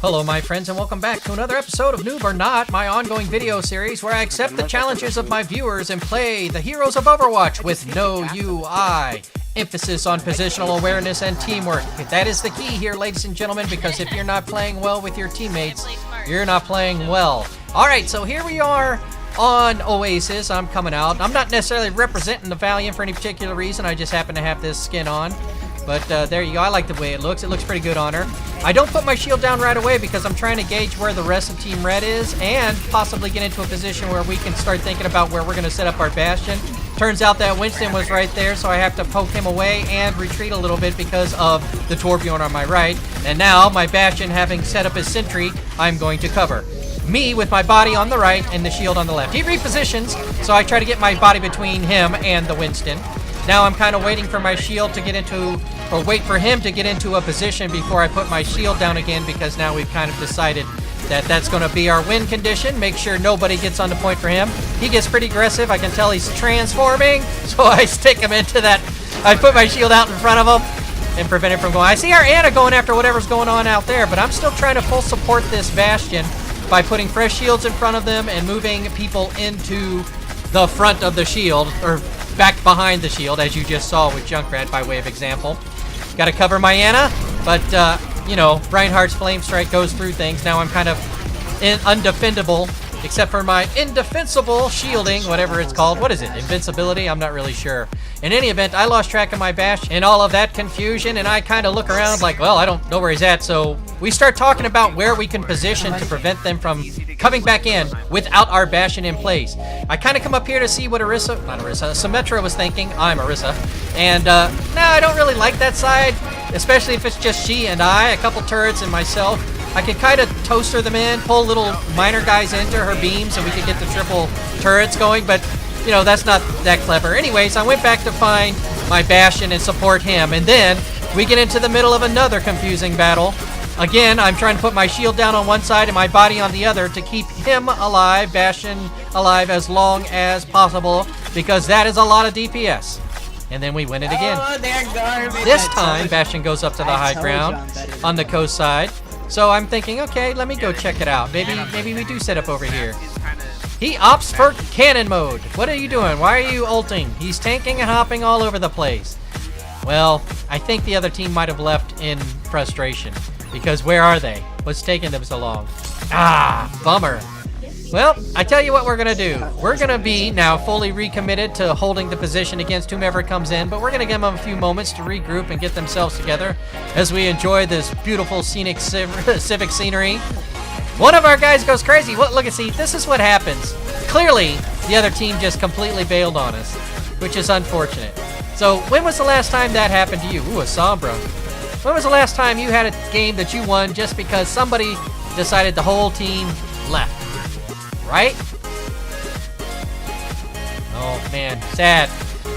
Hello my friends and welcome back to another episode of Noob or Not, my ongoing video series where I accept the challenges of my viewers and play the heroes of Overwatch with no UI. Emphasis on positional awareness and teamwork. That is the key here, ladies and gentlemen, because if you're not playing well with your teammates, you're not playing well. Alright, so here we are on Oasis. I'm coming out. I'm not necessarily representing the Valiant for any particular reason, I just happen to have this skin on. But there you go. I like the way it looks. It looks pretty good on her. I don't put my shield down right away because I'm trying to gauge where the rest of Team Red is and possibly get into a position where we can start thinking about where we're going to set up our Bastion. Turns out that Winston was right there, so I have to poke him away and retreat a little bit because of the Torbjorn on my right. And now, my Bastion having set up his sentry, I'm going to cover. Me with my body on the right and the shield on the left. He repositions, so I try to get my body between him and the Winston. Now I'm kind of waiting for my shield to get into, or wait for him to get into a position before I put my shield down again, because now we've kind of decided that that's going to be our win condition. Make sure nobody gets on the point for him. He gets pretty aggressive. I can tell he's transforming, so I stick him into that. I put my shield out in front of him and prevent him from going. I see our Ana going after whatever's going on out there, but I'm still trying to full support this Bastion by putting fresh shields in front of them and moving people into the front of the shield, or back behind the shield, as you just saw with Junkrat by way of example. Gotta cover my Ana, but, you know, Reinhardt's Flame Strike goes through things. Now I'm kind of undefendable, except for my indefensible shielding, whatever it's called. What is it? Invincibility? I'm not really sure. In any event, I lost track of my Bash and all of that confusion, and I kind of look around like, well, I don't know where he's at, so we start talking about where we can position to prevent them from coming back in without our Bastion in place. I kind of come up here to see what Symmetra was thinking. I'm Orisa. And, no, I don't really like that side, especially if it's just she and I, a couple turrets and myself. I could kind of toaster them in, pull little minor guys into her beams, and we could get the triple turrets going, but, you know, that's not that clever. Anyways, I went back to find my Bastion and support him, and then we get into the middle of another confusing battle. Again, I'm trying to put my shield down on one side and my body on the other to keep him alive, Bastion alive, as long as possible, because that is a lot of DPS. And then we win it again. Oh, they're garbage. This time, Bastion goes up to the high ground on the coast side. So I'm thinking, okay, let me go check it out. Maybe we do set up over here. He opts for cannon mode. What are you doing? Why are you ulting? He's tanking and hopping all over the place. Well, I think the other team might have left in frustration. Because where are they? What's taking them so long? Ah, bummer. Well, I tell you what we're going to do. We're going to be now fully recommitted to holding the position against whomever comes in, but we're going to give them a few moments to regroup and get themselves together as we enjoy this beautiful scenic civic scenery. One of our guys goes crazy. Look at, see, this is what happens. Clearly, the other team just completely bailed on us, which is unfortunate. So, when was the last time that happened to you? Ooh, a Sombra. When was the last time you had a game that you won just because somebody decided the whole team left? Right? Oh man, sad.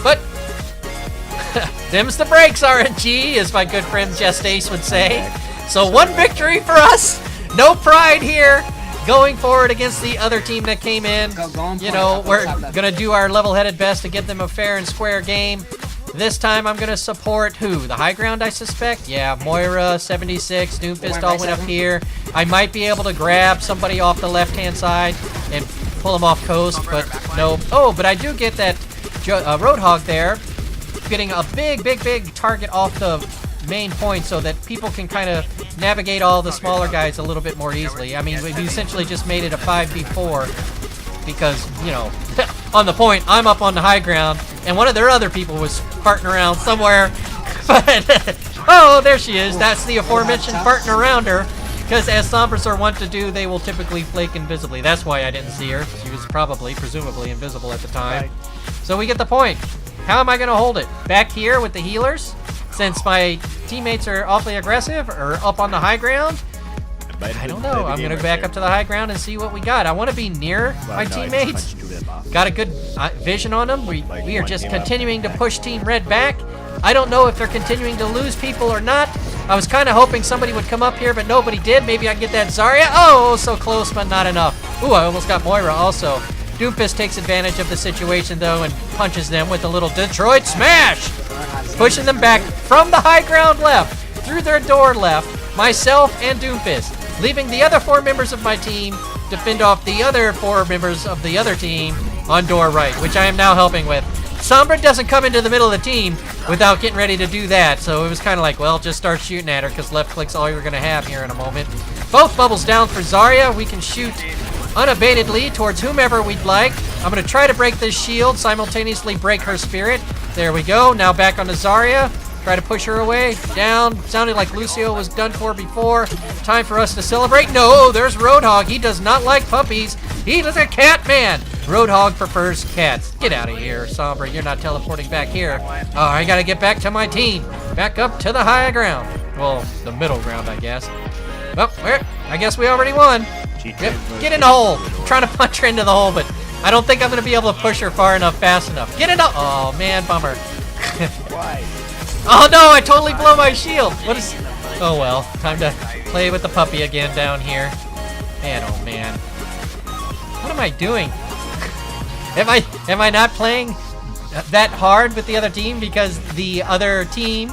But them's the breaks, RNG, as my good friend Just Ace would say. So one victory for us. No pride here. Going forward against the other team that came in. You know, we're gonna do our level-headed best to get them a fair and square game. This time I'm going to support who? The high ground, I suspect? Yeah, Moira, 76, Doomfist all went up here. I might be able to grab somebody off the left-hand side and pull them off coast, but no. Oh, but I do get that Roadhog there, getting a big target off the main point so that people can kind of navigate all the smaller guys a little bit more easily. I mean, we essentially just made it a 5v4 because, you know, on the point, I'm up on the high ground, and one of their other people was farting around somewhere. But, oh, there she is. That's the aforementioned farting around her. Because as Sombras are wont to do, they will typically flake invisibly. That's why I didn't see her. She was presumably invisible at the time. So we get the point. How am I going to hold it? Back here with the healers? Since my teammates are awfully aggressive, or up on the high ground? I don't know. I'm going to back up to the high ground and see what we got. I want to be near my teammates. Got a good vision on them. We are just continuing to push Team Red back. I don't know if they're continuing to lose people or not. I was kind of hoping somebody would come up here, but nobody did. Maybe I can get that Zarya. Oh, so close, but not enough. Ooh, I almost got Moira also. Doomfist takes advantage of the situation, though, and punches them with a little Detroit Smash. Pushing them back from the high ground left, through their door left, myself and Doomfist. leaving the other 4 members of my team to fend off the other 4 members of the other team on door right, which I am now helping with. Sombra doesn't come into the middle of the team without getting ready to do that, so it was kind of like, well, just start shooting at her, because left click's all you're going to have here in a moment. Both bubbles down for Zarya. We can shoot unabatedly towards whomever we'd like. I'm going to try to break this shield, simultaneously break her spirit. There we go. Now back onto Zarya. Try to push her away. Down. Sounded like Lucio was done for before. Time for us to celebrate. No, there's Roadhog. He does not like puppies. He is a cat man. Roadhog prefers cats. Get out of here, Sombra. You're not teleporting back here. Oh, I gotta get back to my team. Back up to the high ground. Well, the middle ground, I guess. Well, where? I guess we already won. Yep. Get in the hole. I'm trying to punch her into the hole, but I don't think I'm gonna be able to push her far enough, fast enough. Get in the... Oh, man, bummer. Why? Oh, no, I totally blew my shield. What is... Oh, well. Time to play with the puppy again down here. Man, oh, man. What am I doing? Am I not playing that hard with the other team because the other team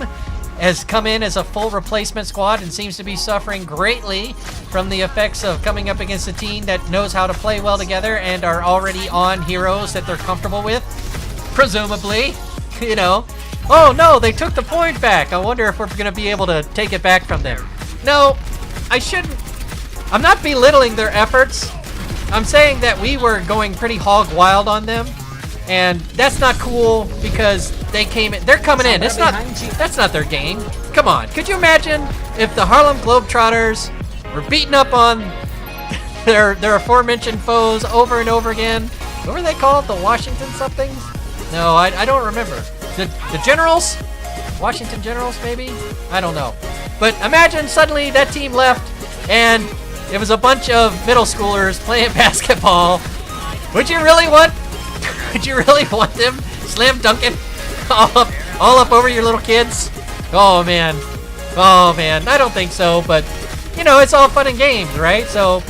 has come in as a full replacement squad and seems to be suffering greatly from the effects of coming up against a team that knows how to play well together and are already on heroes that they're comfortable with? Presumably, you know. Oh no, they took the point back. I wonder if we're going to be able to take it back from them. No, I shouldn't. I'm not belittling their efforts. I'm saying that we were going pretty hog wild on them, and that's not cool because they came in. They're coming in. It's not. That's not their game. Come on. Could you imagine if the Harlem Globetrotters were beating up on their aforementioned foes over and over again? What were they called? The Washington somethings? No, I don't remember. The Generals? Washington Generals, maybe? I don't know. But imagine suddenly that team left, and it was a bunch of middle schoolers playing basketball. Would you really want? Would you really want them slam dunking all up over your little kids? Oh man, I don't think so. But you know, it's all fun and games, right? So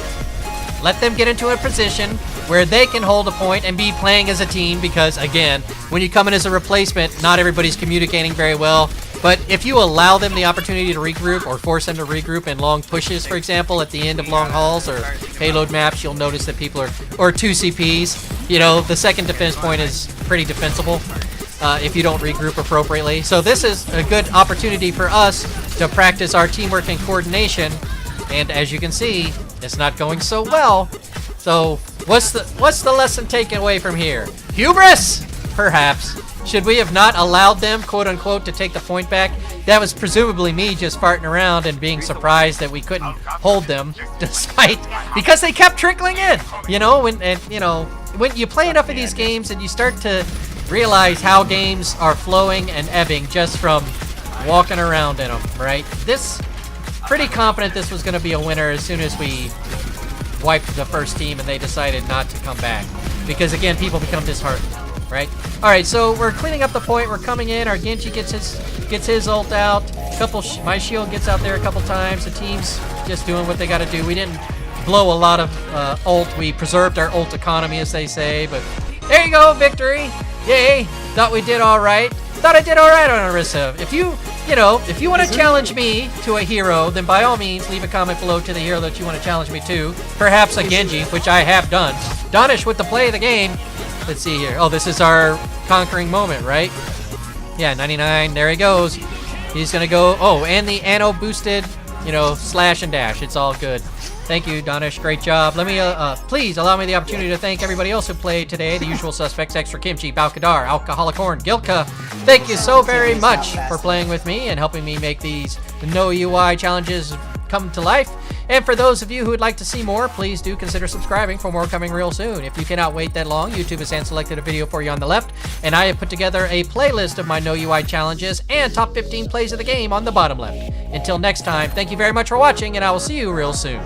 let them get into a position where they can hold a point and be playing as a team. Because again, when you come in as a replacement, not everybody's communicating very well. But if you allow them the opportunity to regroup or force them to regroup in long pushes, for example, at the end of long hauls or payload maps, you'll notice that people are, or 2 CPs, you know, the second defense point is pretty defensible if you don't regroup appropriately. So this is a good opportunity for us to practice our teamwork and coordination. And as you can see, it's not going so well. So what's the lesson taken away from here? Hubris? Perhaps. Should we have not allowed them, quote unquote, to take the point back? That was presumably me just farting around and being surprised that we couldn't hold them, despite, because they kept trickling in. You know, when you play enough of these games and you start to realize how games are flowing and ebbing just from walking around in them, right? Pretty confident this was going to be a winner as soon as we wiped the first team and they decided not to come back. Because again, people become disheartened. Right. All right. So we're cleaning up the point. We're coming in. Our Genji gets his ult out. My shield gets out there a couple times. The team's just doing what they got to do. We didn't blow a lot of ult. We preserved our ult economy, as they say. But there you go, victory! Yay! Thought we did all right. Thought I did all right on Orisa. If you want to challenge me to a hero, then by all means leave a comment below to the hero that you want to challenge me to. Perhaps a Genji, which I have done. Donish with the play of the game. Let's see here. Oh, this is our conquering moment, right? Yeah, 99. There he goes. He's going to go. Oh, and the Anno boosted, slash and dash. It's all good. Thank you, Donish. Great job. Let me, please allow me the opportunity to thank everybody else who played today. The usual suspects, Extra Kimchi, Balkadar, Alcoholic Horn, Gilka. Thank you so very much for playing with me and helping me make these no UI challenges come to life. And for those of you who would like to see more, please do consider subscribing for more coming real soon. If you cannot wait that long, YouTube has hand-selected a video for you on the left, and I have put together a playlist of my no UI challenges and top 15 plays of the game on the bottom left. Until next time, thank you very much for watching, and I will see you real soon.